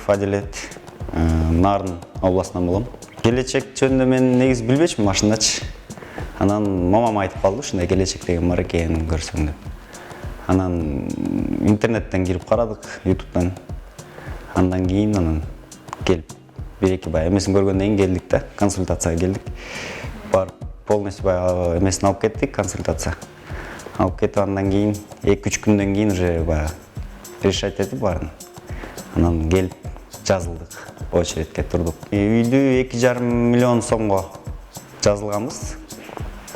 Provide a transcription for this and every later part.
Адилет, Нарын областынан болом. Келечек жөнүндө мен негиз билбечмин машындачы. Анан мамам айтып калды, ушундай келечек деген бар экенин көрсөң деп. Анан интернеттен кирип карадык, YouTube'дан. Андан кийин келип бир-эки бай эмесин көргөндөн кийин келдик да, консультацияга келдик. Бар полностью бай эмесин алып кеттик, консультация. Алып кетип андан кийин 2-3 күндөн кийин уже бай решать этип барын. Анан келип жазылдык, очередке турдук. Үйдү 2,5 миллион сомго жазылганбыз.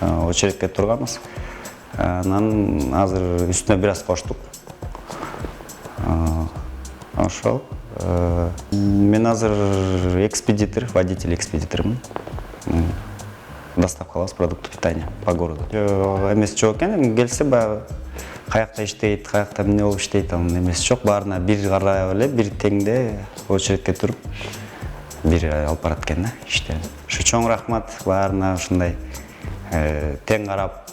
Очередке турганбыз. Анан азыр үстүнө бир аз коштук. Ошол. Мен азыр экспедитор, водитель экспедитормун. Доставка кылабыз продукты питания по городу. Эмес жок экен, келсе баягы каякта иштейт, каякта эмне болуп иштейт, анын эмеси жок. Баарына бир карап эле, бир теңде очередке туруп, бир алып барат экен да иштерин. Ушу чоң рахмат баарына ушундай тең карап,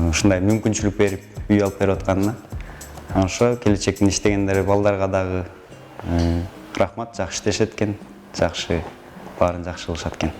ушундай мүмкүнчүлүк берип, үй алып берип атканына. Ошо келечектин иштегендер балдарга дагы рахмат, жакшы иштешет экен, жакшы баарын жакшы кылышат экен.